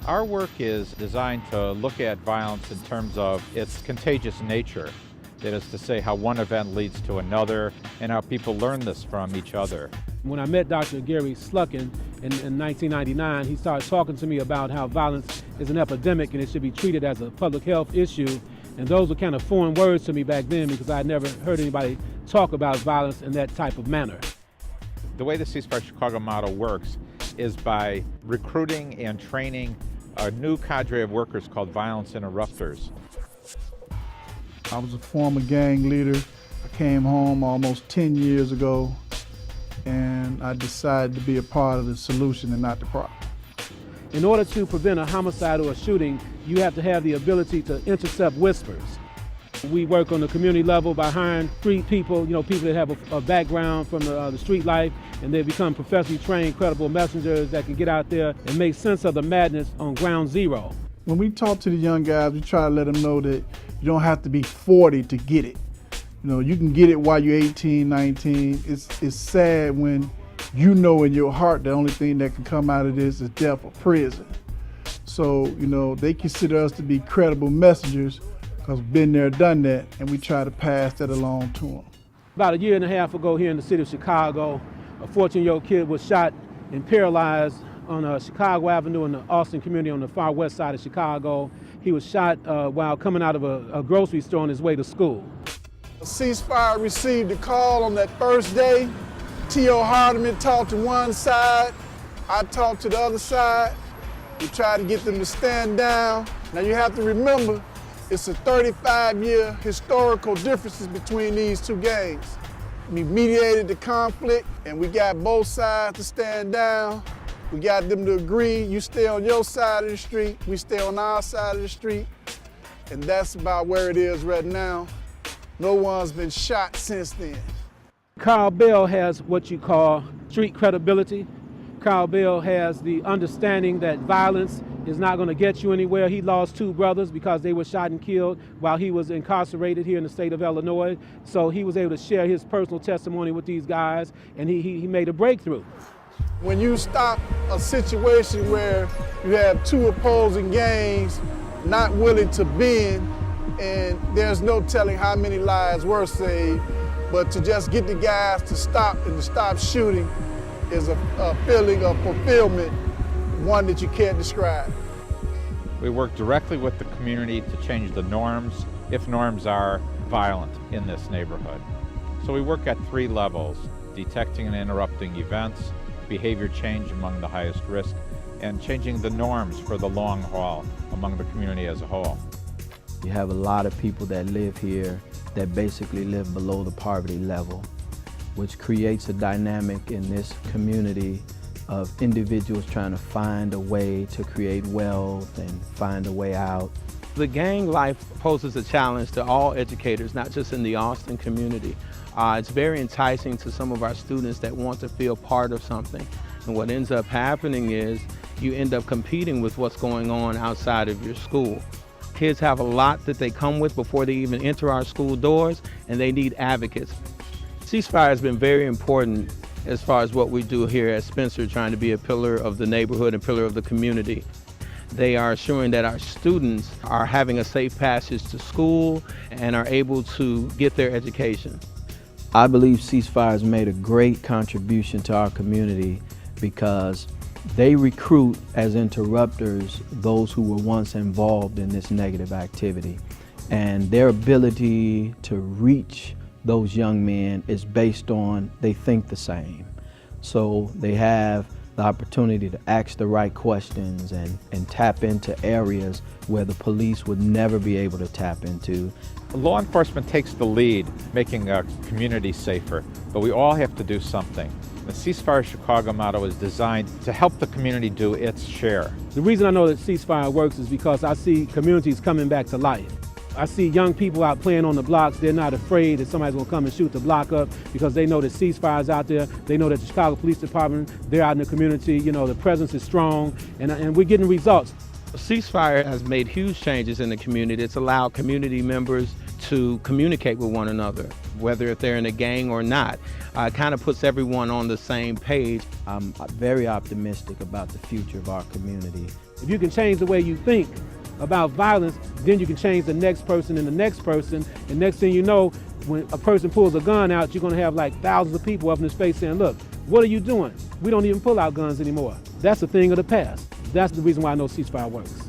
Our work is designed to look at violence in terms of its contagious nature. That is to say, how one event leads to another and how people learn this from each other. When I met Dr. Gary Sluckin in 1999, he started talking to me about how violence is an epidemic and it should be treated as a public health issue. And those were kind of foreign words to me back then because I had never heard anybody talk about violence in that type of manner. The way the CeaseFire Chicago model works is by recruiting and training a new cadre of workers called violence interrupters. I was a former gang leader. I came home almost 10 years ago, and I decided to be a part of the solution and not the problem. In order to prevent a homicide or a shooting, you have to have the ability to intercept whispers. We work on the community level by hiring street people, people that have a background from the street life, and they become professionally trained, credible messengers that can get out there and make sense of the madness on ground zero. When we talk to the young guys, we try to let them know that you don't have to be 40 to get it. You can get it while you're 18, 19. It's sad when you know in your heart the only thing that can come out of this is death or prison. So, they consider us to be credible messengers because we've been there, done that, and we try to pass that along to them. About a year and a half ago here in the city of Chicago, a 14-year-old kid was shot and paralyzed on Chicago Avenue in the Austin community on the far west side of Chicago. He was shot while coming out of a grocery store on his way to school. CeaseFire received a call on that first day. T.O. Hardeman talked to one side, I talked to the other side. We tried to get them to stand down. Now you have to remember, it's a 35-year historical differences between these two gangs. We mediated the conflict and we got both sides to stand down. We got them to agree, you stay on your side of the street, we stay on our side of the street. And that's about where it is right now. No one's been shot since then. Carl Bell has what you call street credibility. Carl Bell has the understanding that violence is not going to get you anywhere. He lost two brothers because they were shot and killed while he was incarcerated here in the state of Illinois. So he was able to share his personal testimony with these guys, and he made a breakthrough. When you stop a situation where you have two opposing gangs not willing to bend, and there's no telling how many lives were saved, but to just get the guys to stop and to stop shooting is a feeling of fulfillment, one that you can't describe. We work directly with the community to change the norms, if norms are violent in this neighborhood. So we work at three levels: detecting and interrupting events, behavior change among the highest risk, and changing the norms for the long haul among the community as a whole. You have a lot of people that live here that basically live below the poverty level, which creates a dynamic in this community of individuals trying to find a way to create wealth and find a way out. The gang life poses a challenge to all educators, not just in the Austin community. It's very enticing to some of our students that want to feel part of something. And what ends up happening is you end up competing with what's going on outside of your school. Kids have a lot that they come with before they even enter our school doors, and they need advocates. CeaseFire has been very important as far as what we do here at Spencer, trying to be a pillar of the neighborhood and pillar of the community. They are assuring that our students are having a safe passage to school and are able to get their education. I believe CeaseFire has made a great contribution to our community because they recruit as interrupters those who were once involved in this negative activity. And their ability to reach those young men is based on they think the same. So they have the opportunity to ask the right questions and tap into areas where the police would never be able to tap into. Law enforcement takes the lead, making our community safer, but we all have to do something. The CeaseFire Chicago motto is designed to help the community do its share. The reason I know that CeaseFire works is because I see communities coming back to life. I see young people out playing on the blocks. They're not afraid that somebody's gonna come and shoot the block up because they know that CeaseFire is out there. They know that the Chicago Police Department, they're out in the community. The presence is strong, and we're getting results. CeaseFire has made huge changes in the community. It's allowed community members to communicate with one another, whether if they're in a gang or not. It kind of puts everyone on the same page. I'm very optimistic about the future of our community. If you can change the way you think about violence, then you can change the next person and the next person. And next thing you know, when a person pulls a gun out, you're going to have like thousands of people up in his face saying, look, what are you doing? We don't even pull out guns anymore. That's a thing of the past. That's the reason why I know CeaseFire works.